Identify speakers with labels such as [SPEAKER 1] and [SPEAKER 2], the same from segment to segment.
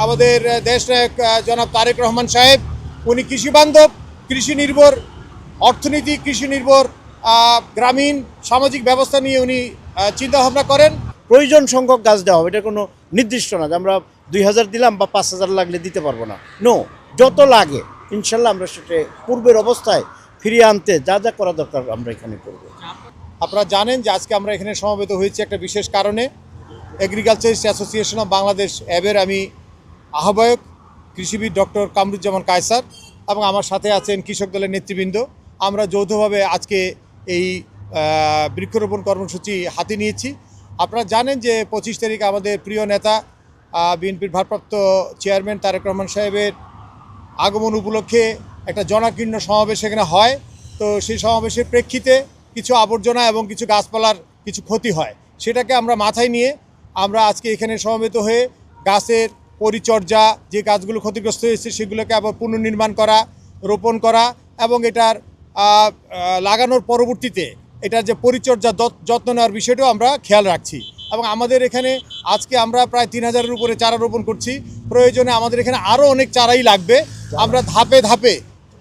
[SPEAKER 1] আমাদের দেশনায়ক জনাব তারেক রহমান সাহেব, উনি কৃষি বান্ধব, কৃষি নির্ভর অর্থনীতি, কৃষি নির্ভর গ্রামীণ সামাজিক ব্যবস্থা নিয়ে উনি চিন্তাভাবনা করেন।
[SPEAKER 2] প্রয়োজন সংখ্যক গাছ দেওয়া হবে, এটা কোনো নির্দিষ্ট না যে আমরা 2000 দিলাম বা 5000 লাগলে দিতে পারবো না। নো, যত লাগে ইনশাল্লাহ আমরা সেটা পূর্বের অবস্থায় ফিরিয়ে আনতে যা যা করা দরকার আমরা এখানে করব।
[SPEAKER 1] আপনারা জানেন যে আজকে আমরা এখানে সমবেত হয়েছি একটা বিশেষ কারণে। এগ্রিকালচারিস্ট অ্যাসোসিয়েশন অফ বাংলাদেশ অ্যাবের আমি আহ্বায়ক কৃষিবিদ ডক্টর কামরুজ্জামান কায়সার এবং আমার সাথে আছেন কৃষক দলের নেতৃবৃন্দ। আমরা যৌথভাবে আজকে এই বৃক্ষরোপণ কর্মসূচি হাতে নিয়েছি। আপনারা জানেন যে 25 তারিখ আমাদের প্রিয় নেতা বিএনপির ভারপ্রাপ্ত চেয়ারম্যান তারেক রহমান সাহেবের আগমন উপলক্ষে একটা জনাকীর্ণ সমাবেশ এখানে হয়। তো সেই সমাবেশের প্রেক্ষিতে কিছু আবর্জনা এবং কিছু গাছপালার কিছু ক্ষতি হয়, সেটাকে আমরা মাথায় নিয়ে আমরা আজকে এখানে সমবেত হয়ে গাছের পরিচর্যা, যে গাছগুলো ক্ষতিগ্রস্ত হয়েছে সেগুলোকে আবার পুনর্নির্মাণ করা, রোপণ করা এবং এটার লাগানোর পরবর্তীতে এটার যে পরিচর্যা যত্ন নেওয়ার বিষয়টাও আমরা খেয়াল রাখছি। এবং আমাদের এখানে আজকে আমরা প্রায় 3000-এর উপরে চারা রোপণ করছি। প্রয়োজনে আমাদের এখানে আরও অনেক চারাই লাগবে। আমরা ধাপে ধাপে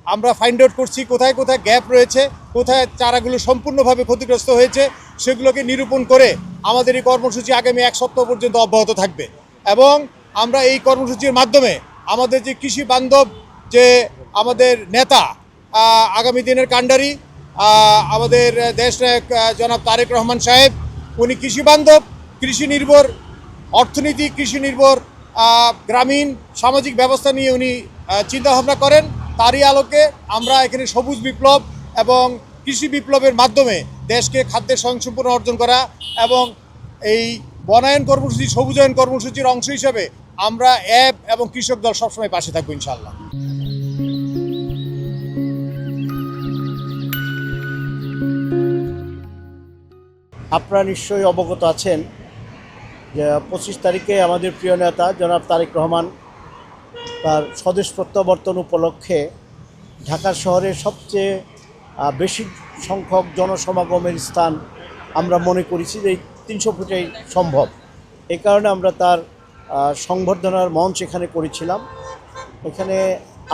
[SPEAKER 1] আমরা ফাইন্ড আউট করছি কোথায় কোথায় গ্যাপ রয়েছে, কোথায় চারাগুলো সম্পূর্ণভাবে ক্ষতিগ্রস্ত হয়েছে, সেগুলোকে নিরূপণ করে আমাদের এই কর্মসূচি আগামী 1 সপ্তাহ পর্যন্ত অব্যাহত থাকবে। এবং আমরা এই কর্মসূচির মাধ্যমে আমাদের যে কৃষি বান্ধব যে আমাদের নেতা, আগামী দিনের কাণ্ডারি আমাদের দেশনায়ক জনাব তারেক রহমান সাহেব, উনি কৃষি বান্ধব, কৃষি নির্ভর অর্থনীতি, কৃষি নির্ভর গ্রামীণ সামাজিক ব্যবস্থা নিয়ে উনি চিন্তাভাবনা করেন। তারই আলোকে আমরা এখানে সবুজ বিপ্লব এবং কৃষি বিপ্লবের মাধ্যমে দেশকে খাদ্যের স্বয়ংসম্পূর্ণ অর্জন করা এবং এই বনায়ন কর্মসূচি, সবুজায়ন কর্মসূচির অংশ হিসাবে আমরা অ্যাব এবং কৃষক দল সবসময় পাশে থাকবো ইনশাআল্লাহ।
[SPEAKER 2] আপনারা নিশ্চয়ই অবগত আছেন যে 25 তারিখে আমাদের প্রিয় নেতা জনাব তারেক রহমান তার স্বদেশ প্রত্যাবর্তন উপলক্ষে ঢাকা শহরের সবচেয়ে বেশি সংখ্যক জনসমাগমের স্থান আমরা মনে করেছি যে এই 300 ফুটেই সম্ভব। এই কারণে আমরা তার সংবর্ধনার মঞ্চ এখানে করেছিলাম। এখানে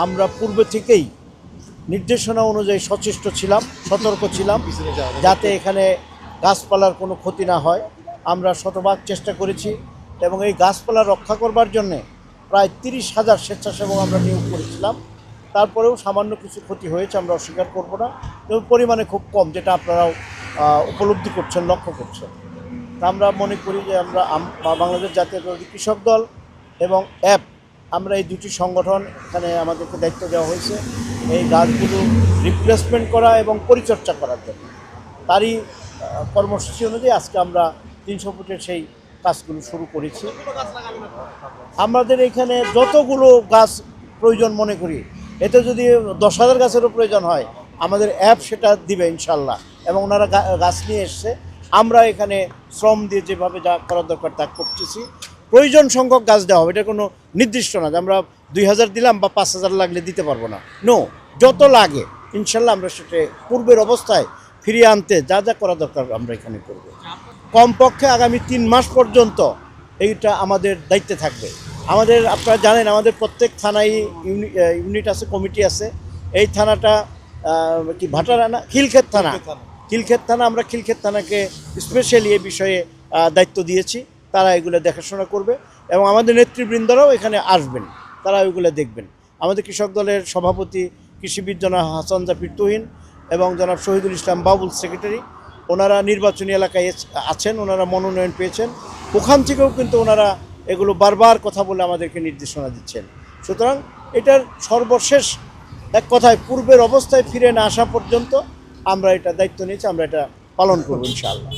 [SPEAKER 2] আমরা পূর্বে থেকেই নির্দেশনা অনুযায়ী সচেষ্ট ছিলাম, সতর্ক ছিলাম যাতে এখানে গাছপালার কোনো ক্ষতি না হয়। আমরা শতভাগ চেষ্টা করেছি এবং এই গাছপালা রক্ষা করবার জন্যে প্রায় 30,000 স্বেচ্ছাসেবক আমরা নিয়োগ করেছিলাম। তারপরেও সামান্য কিছু ক্ষতি হয়েছে, আমরা অস্বীকার করব না, এবং পরিমাণে খুব কম, যেটা আপনারাও উপলব্ধি করছেন, লক্ষ্য করছেন। তা আমরা মনে করি যে আমরা বাংলাদেশ জাতীয়তাবাদী কৃষক দল এবং অ্যাপ, আমরা এই দুটি সংগঠন এখানে আমাদেরকে দায়িত্ব দেওয়া হয়েছে এই গাছগুলো রিপ্লেসমেন্ট করা এবং পরিচর্যা করার জন্য। তারই কর্মসূচি অনুযায়ী আজকে আমরা 300 ফুটের সেই কাজগুলো শুরু করেছি। আমাদের এখানে যতগুলো গাছ প্রয়োজন মনে করি, এতে যদি 10,000 গাছেরও প্রয়োজন হয় আমাদের অ্যাপ সেটা দিবে ইনশাল্লাহ। এবং ওনারা গাছ নিয়ে এসছে, আমরা এখানে শ্রম দিয়ে যেভাবে যা করার দরকার তা করতেছি। প্রয়োজন সংখ্যক গাছ দেওয়া হবে, এটা কোনো নির্দিষ্ট না যে আমরা 2000 দিলাম বা 5000 লাগলে দিতে পারবো না। নো, যত লাগে ইনশাল্লাহ আমরা সেটা পূর্বের অবস্থায় ফিরিয়ে আনতে যা যা করা দরকার আমরা এখানে করব। কমপক্ষে আগামী 3 মাস পর্যন্ত এইটা আমাদের দায়িত্বে থাকবে। আমাদের, আপনারা জানেন, আমাদের প্রত্যেক থানায় ইউনিট আছে, কমিটি আছে। এই থানাটা কি ভাটারা না, খিলক্ষেত থানা, খিলক্ষেত থানা, আমরা খিলক্ষেত থানাকে স্পেশালি এই বিষয়ে দায়িত্ব দিয়েছি। তারা এগুলো দেখাশোনা করবে এবং আমাদের নেতৃবৃন্দরাও এখানে আসবেন, তারা ওইগুলো দেখবেন। আমাদের কৃষক দলের সভাপতি কৃষিবিদ জনাব হাসান জাফির তুহিন এবং জনাব শহীদুল ইসলাম বাবুল সেক্রেটারি, ওনারা নির্বাচনী এলাকায় আছেন, ওনারা মনোনয়ন পেয়েছেন। ওখান থেকেও কিন্তু ওনারা এগুলো বারবার কথা বলে আমাদেরকে নির্দেশনা দিচ্ছেন। সুতরাং এটার সর্বশেষ এক কথায় পূর্বের অবস্থায় ফিরে না আসা পর্যন্ত আমরা এটা দায়িত্ব নিয়েছি, আমরা এটা পালন করব ইনশাআল্লাহ।